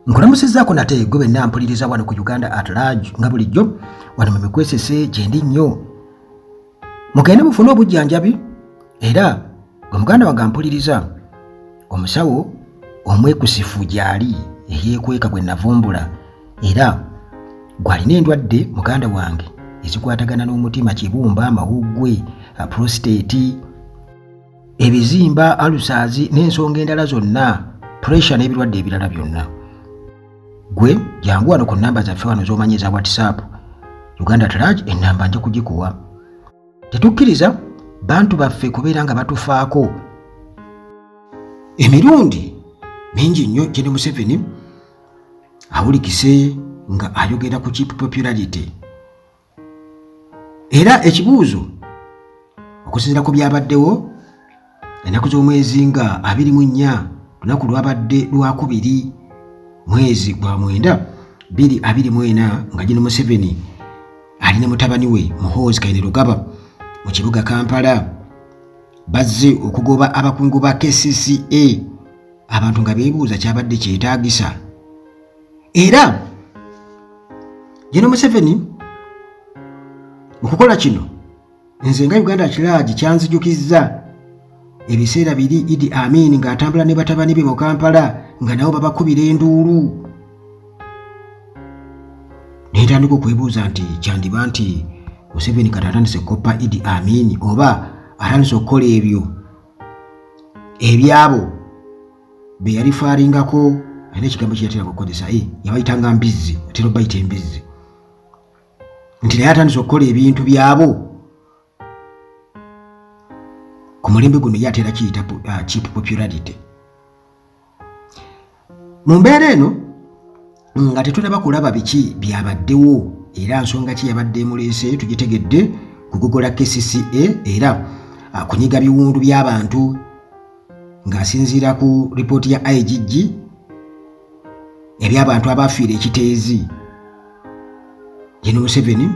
Nkulamusizzaako nate gwe benna mpuliriza wano ku Uganda at large nga bulijjo wano mu Mikwesese gye ndi nnyo. Mugende mufune obujjanjabi era gwe muganda wange ampuliriza omusawo omwekusifu gy'ali eyeekweka gwe navumbula era gw'alina endwadde muganda wange ezikwatagana n'omutima, kibumba, amawuggwe, prostate, ebizimba, alusaazi n'ensonga endala zonna, pressure n'ebirwadde ebirala byonna. Gwe jangu wano ku nnamba zaffe wano z'omanyi eza WhatsApp Uganda at large, ennamba nja kugikuwa. Tetukkiriza bantu baffe kubeera nga batufaako. Emirundi mingi nnyo Gen. Museveni awulikise nga ayogera ku cheap popularity. Era ekibuuzo okusinziira ku byabaddewo ennaku z'omwezi nga 24 lunaku lwabadde lwa 2 mwezi gwa 9 2024 nga Gen. Museveni alina mutabani we Muhoozi Kainerugaba mu kibuga Kampala bazze okugoba abakungu ba KCCA, abantu nga beebuuza kyabadde kyetaagisa. Era Gen. Museveni okukola kino nze nga Uganda at large kyanzijukizza ebiseera biri Idi Amin ng'atambula ne batabani be mu Kampala nga nabo babakubira enduulu. Netandika okwebuuza nti kyandiba nti Museveni kati atandise koppa Idi Amin oba atandise okukola ebyo ebyabo be yalifaaringako. Alina ekigambo kye yatera okukozesa yabayitanga mbizzi, atera obayita embizzi, nti naye atandise okukola ebintu byabo. Ku mulembe guno ye atera kiyita cheap popularity. Mu mbeera eno nga tetulaba kulaba biki byabaddewo era nsonga ki yabadde emuleese tugitegedde kugogola KCCA era kunyiga biwundu by'abantu ng'asinziira ku ripooti ya IGG eby'abantu abafiira ekiteezi. Gen. Museveni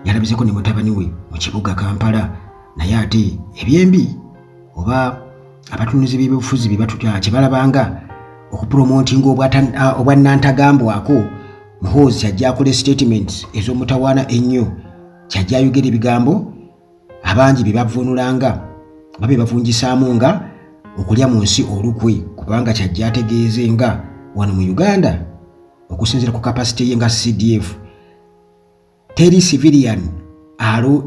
yalabizeko ne mutabani we mu kibuga Kampala, naye ate ebyembi oba abatunuzi b'ebyobufuzi kye balabanga okupromotinga obwannantagambwako, Muhoozi kyajja akole statements ez'omutawaana ennyo, kyajja ayogera ebigambo abangi bye bavunulanga nga bye bavunjisaamu nga okulya mu nsi olukwe, kubanga kyajja ategeeze nga wano mu Uganda okusinziira ku kapasite ye nga CDF teri civilian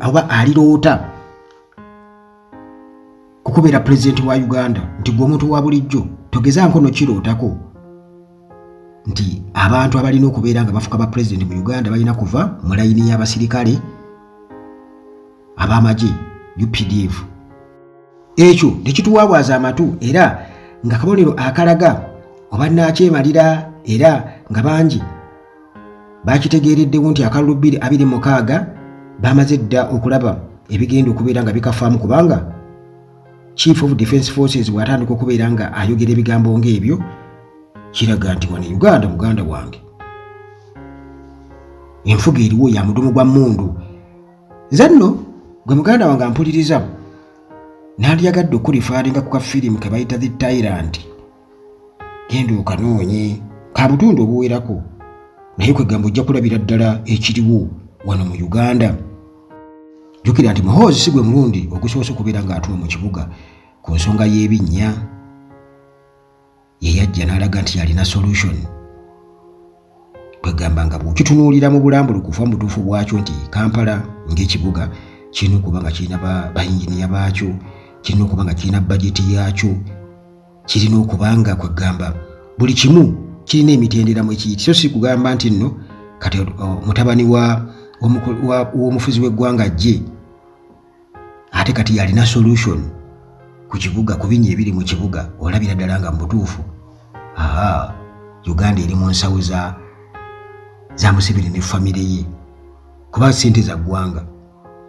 oba aliroota kukubeera president wa Uganda, nti gwe omuntu wa bulijjo togeza nkono kirootako nti abantu abalina okubeera nga bafuka ba president mu Uganda balina kuva mu layini y'abasirikale ab'amagye UPDF. Ekyo tekituwaabwaza amatu era nga kabonero akalaga oba nakyemalira era nga bangi bakitegeereddewo nti akalulu 2026 bamaze dda okulaba ebigenda okubeera nga bikafaamu, kubanga Chief of Defence Forces bw'atandika okubeera nga ayogera ebigambo ng'ebyo kiraga nti wano Uganda muganda wange enfuga eriwo ya mudumu gwa mmundu. Nze nno gwe muganda wange ampuliriza nandyagadde okulifaaringa ku kafirimu ke bayita The Tyrant. Genda okanoonye ka butundu obuwerako naye kwegamba ojja kulabira ddala ekiriwo wano mu Uganda. Jjukira nti Muhoozi si gwe mulundi ogusoose okubeera ng'atuma mu kibuga ku nsonga y'ebinnya. Ye yajja n'alaga nti yalina solution. Kwegamba nga bw'okitunuulira mu bulambulukufu mu butuufu bwakyo nti Kampala ng'ekibuga kirina okuba nga kirina bayinginiya baakyo, kirina okuba nga kirina bajeti yaakyo, kirina okuba nga kwegamba buli kimu kirina emitendera mu ekiyiti. So si kugamba nti nno kati mutabani w'omufuzi w'eggwanga jje ate kati yalina solution ku kibuga, ku binnya ebiri mu kibuga. Olabira ddala nga mu butuufu Uganda eri mu nsawo za Museveni ne famire ye kuba ssente za ggwanga.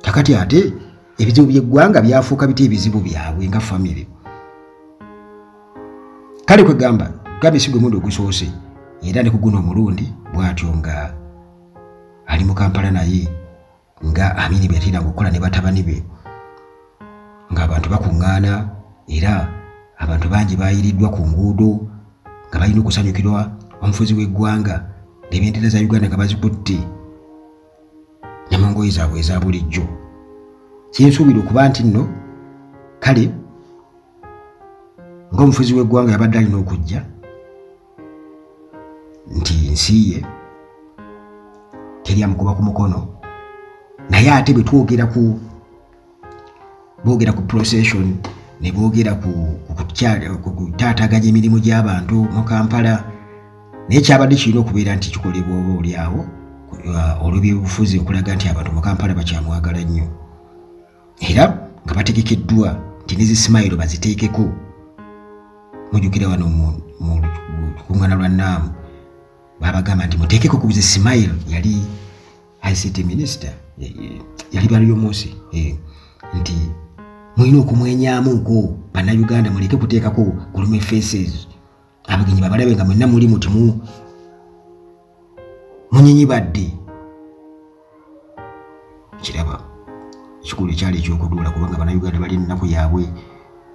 Kakati ate ebizibu by'eggwanga byafuuka biti ebizibu byabwe nga famire. Kale kwegamba gambe si gwe mundi ogusoose era ne ku guno omulundi bw'atyo nga ali mu Kampala naye nga Amini bwe yateeranga okukola ne batabani be ng'abantu bakuŋŋaana era abantu bangi baayiriddwa ku nguudo nga balina okusanyukirwa omufuzi w'eggwanga n'ebendera za Uganda nga bazikutte namongoyi zaabwe eza bulijjo. Kyensuubira okuba nti nno kale ng'omufuzi w'eggwanga yabadde alina okujja nti nsi ye teri amukuba ku mukono, naye ate bwe boogera ku procession ne boogera ku kutaataganya emirimu gy'abantu mu Kampala, naye kyabadde kirina okubeera nti kikolebwa oba oliawo olw'ebyobufuzi okulaga nti abantu mu Kampala bakyamwagala nnyo, era nga bategekeddwa nti nezi Smile baziteekeko. Mujjukira wano mu lukuŋŋaana lwa Naamu babagamba nti muteekeko ku zi Smile yali ICT Minister, yali baliyo munsi nti mulina okumwenyaamuko bannayuganda, muleke kuteekako gloomy faces, abagenyi babalabe nga mwenna muli muti munyinyibadde. Kiraba ekikulu ekyali ekyokuduula kubanga bannayuganda balina ennaku yaabwe,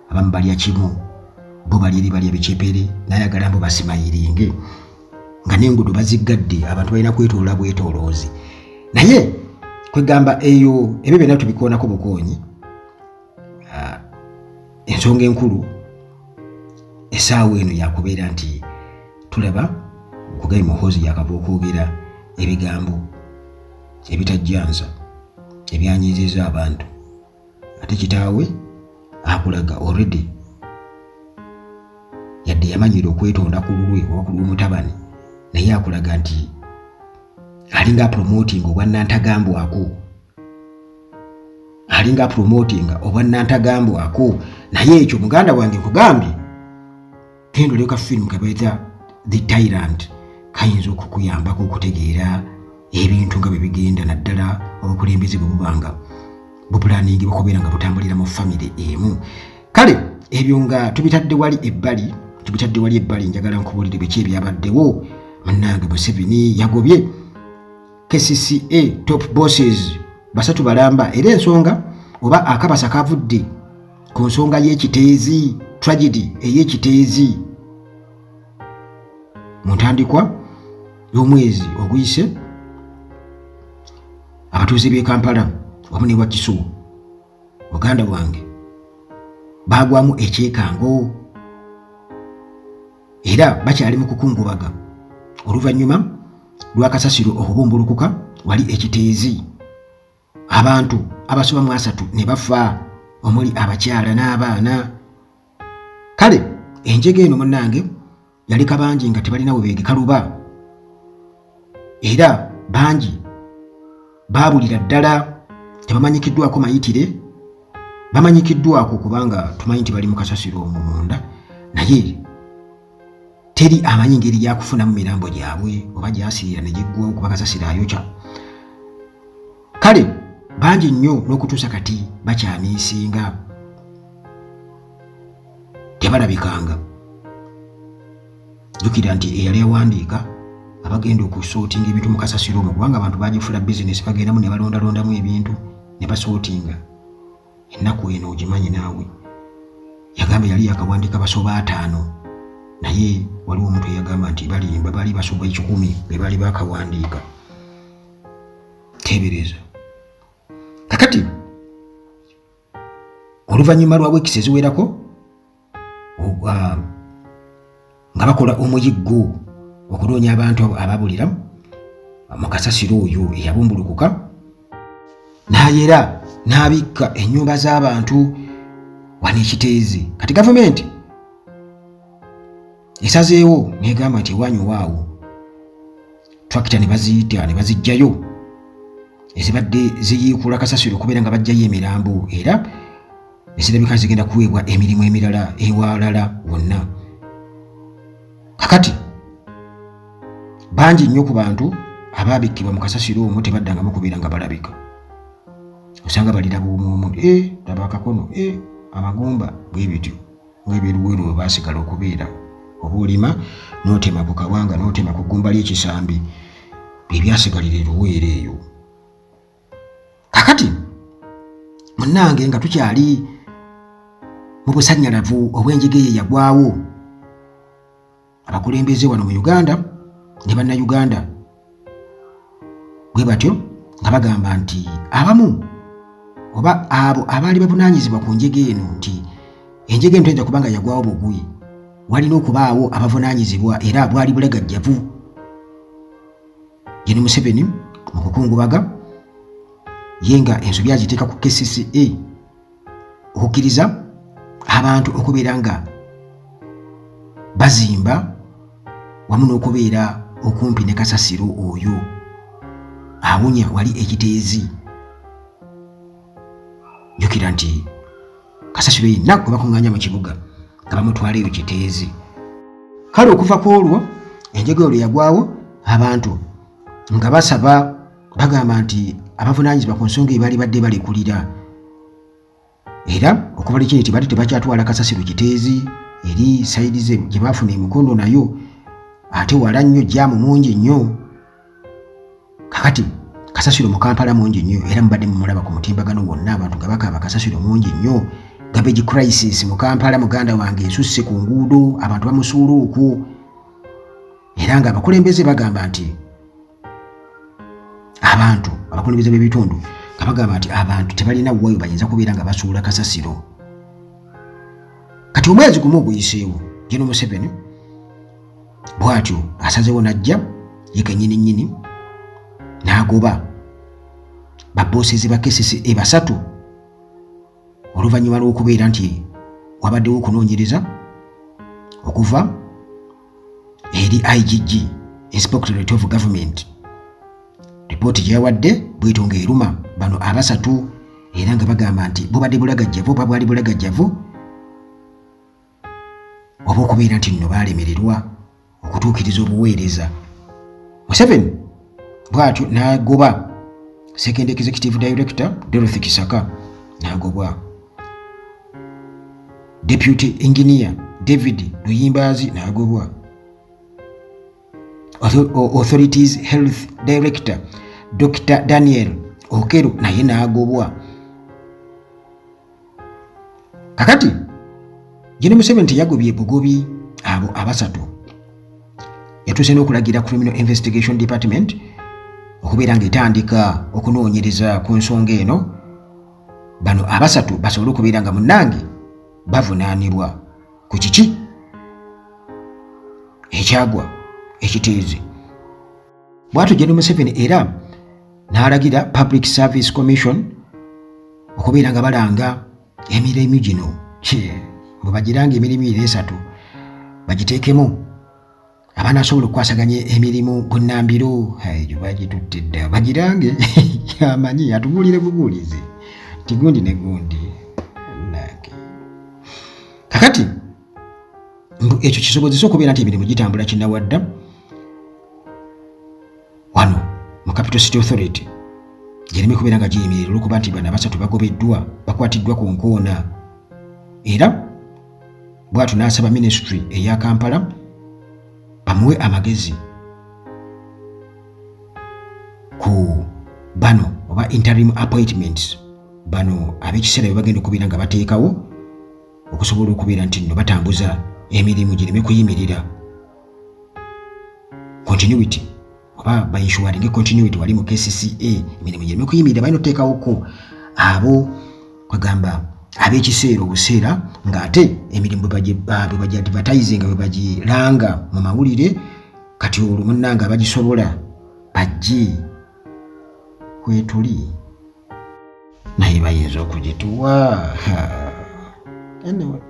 abamu balya kimu, bo balya bicepere, nayagala mbo basimayiringe nga n'enguudo baziggadde, abantu balina kwetoola bwetooloozi. Naye kwegamba ebyo byonna tubikoonako bukoonyi. Ensonga enkulu essaawa eno yakubeera nti tulaba Kugai Muhoozi yakava okwogera ebigambo ebitajjanza ebyanyiizizza abantu, ate kitaawe akulaga already yadde yamanyira okwetonda ku lulwe oba ku lw'omutabani, naye akulaga nti alinga promoting obwannantagambwako, alinga promoting obwannantagambwako. Naye ekyo muganda wange nkugambye, genda oleka firimu kabayita The Tyrant, kayinza okukuyambako okutegeera ebintu nga bwe bigenda, naddala obukulembeze bwe bubanga bupulaningi bukubeera nga butambulira mu famire emu. Kale ebyo nga tubitadde wali ebbali, njagala nkubuulire biki ebyabaddewo. Munnange Museveni yagobye KCCA top bosses basatu balamba, era ensonga oba akabasa kavudde ku nsonga y'ekiteezi, tragedy ey'ekiteezi mu ntandikwa y'omwezi oguyise. Abatuuze b'e Kampala wamu ne Wakiso, muganda wange, baagwamu ekyekango era bakyali mu kukungubaga oluvannyuma lwa kasasiro okubumbulukuka wali ekiteezi. Abantu abasoba mu 3 ne bafa, omuli abakyala n'abaana. Kale enjege eno munnange yaleka bangi nga tebalina we beegekaluba, era bangi baabulira ddala, tebamanyikiddwako mayitire, bamanyikiddwako kubanga tumanyi nti bali mu kasasiro omwo munda, naye teri amanyi ngeri yakufunamu mirambo gyabwe oba gyasirira ne giggwawo kuba kasasiro ayokya. Kale bangi nnyo n'okutuusa kati bakyamiisinga, tebalabikanga. Jjukira nti eyali awandiika abagenda okusootinga ebintu mu kasasiro omwo, kubanga abantu bagifula bizinesi, bagendamu ne balondalondamu ebintu ne basootinga. Ennaku eno ogimanyi naawe, yagamba yali yakawandiika basoba 5, naye waliwo omuntu eyagamba nti balimba bali basoba 10 be bali bakawandiika. Tebereza. Kakati oluvannyuma lwa wiiki eziwerako nga bakola omuyiggo okunoonya abantu ababulira mu kasasiro oyo eyabumbulukuka, n'ayera n'abikka ennyumba z'abantu wano ekiteezi. Kati gavumenti esazeewo negamba nti ewanyu waawo tractor ne baziyita ne bazijjayo ezibadde ziyiikula kasasiro okubeera nga bajjayo emirambo, era nezirabika zigenda kuweebwa emirimu emirala ewalala wonna. Kakati bangi nnyo ku bantu ababikkibwa mu kasasiro omwo tebaddangamu kubeera nga balabika. Osanga balira buumuumu, laba akakono, amagumba bwe bityo ng'ebiruweru we baasigala okubeera. Oba olima n'otema ku kawanga n'otema ku ggumba ly'ekisambi, bye byasigalira eruweero eyo. Kakati munnange nga tukyali mu busannyalavu obw'enjige ye yagwawo, abakulembeze wano mu Uganda ne bannayuganda bwe batyo nga bagamba nti abamu oba abo abaali bavunaanyizibwa ku njege eno nti enjege eno teyinza kubanga yagwawo bugwi, walina okubaawo abavunaanyizibwa era bwali bulagajjavu. Gen. Museveni mu kukungubaga ye nga ensobi aziteeka ku KCCA okukkiriza abantu okubeera nga bazimba wamu n'okubeera okumpi ne kasasiro oyo awunya wali ekiteezi. Jjukira nti kasasiro yenna gwe bakuŋŋaanya mu kibuga nga bamutwala eyo kiteezi. Kale okuva ku olwo enjege olwo yagwawo, abantu nga basaba bagamba nti abavunaanyizibwa ku nsonga ebaali badde balekulira, era okuva lekini tibali tebakyatwala kasasiro kiteezi eri sayidi ze gye baafuna emikono nayo ate wala nnyo, jaamu mungi nnyo. Kakati kasasiro mu Kampala mungi nnyo era mubadde mumulaba ku mutimbagano wonna abantu nga bakaaba kasasiro mungi nnyo. Garbage crisis mu Kampala muganda wange esusse ku nguudo, abantu bamusuula okwo, era nga abakulembeze bagamba nti abantu abakulembeze b'ebitundu nga bagamba nti abantu tebalina wayo bayinza kubeera nga basuula kasasiro. Kati omwezi gumu oguyiseewo Gen. Museveni bw'atyo asazeewo n'ajja ye kennyini nnyini n'agoba babboosezi ba KCCA basatu oluvannyuma lw'okubeera nti wabaddewo okunoonyereza okuva eri IGG, Inspectorate of Government. Ripooti gye yawadde bw'etyo ng'eruma bano abasatu, era nga bagamba nti bubadde bulagajjavu oba bwali bulagajjavu oba okubeera nti nno baalemererwa okutuukiriza obuweereza. Museveni bw'atyo n'agoba Second Executive Director Dorothy Kisaka, n'agobwa Deputy Engineer David Luyimbazi, n'agobwa Authorities Health Director Dr. Daniel Okero, naye n'agobwa. Kakati Gen. Museveni yagobye bugobi abo abasatu. Yatuuse n'okulagira Criminal Investigation Department okubeera ng'etandika okunoonyereza ku nsonga eno, bano abasatu basobole okubeera nga munnange bavunaanibwa ku kiki ekyagwa ekiteezi. Bw'atyo Gen. Museveni era n'alagira Public Service Commission okubeera nga balanga emirimu gino bwe bagiranga emirimu esatu bagiteekemu abanaasobola okukwasaganya emirimu bunnambiro. Egyo bagitutte dda bagirange amanyi atubuulire bubuulizi ti gundi ne gundi nage. Kakati ekyo kisobozesa okubeera nti emirimu gitambula kinnawadda wano mu Capital City Authority gyereme kubeera nga giyimirira olw'okuba nti bano abasatu bagobeddwa bakwatiddwa ku nkoona. Era bw'atyo n'asaba Ministry eya Kampala bamuwe amagezi ku bano oba interim appointments bano ab'ekiseera bye bagenda okubeera nga bateekawo okusobola okubeera nti nno batambuza emirimu gireme kuyimirira. Continuity oba bainsuaringe continuity wali mu KCCA, emirimu gireme kuyimirira, balina okuteekawo ko abo kwegamba ab'ekiseera obuseera ng'ate emirimu bwe bagi-advertising bwe bagiranga mu mawulire kati olwo munnanga bagisobola bajje kwetuli naye bayinza okugituwa. Anyway.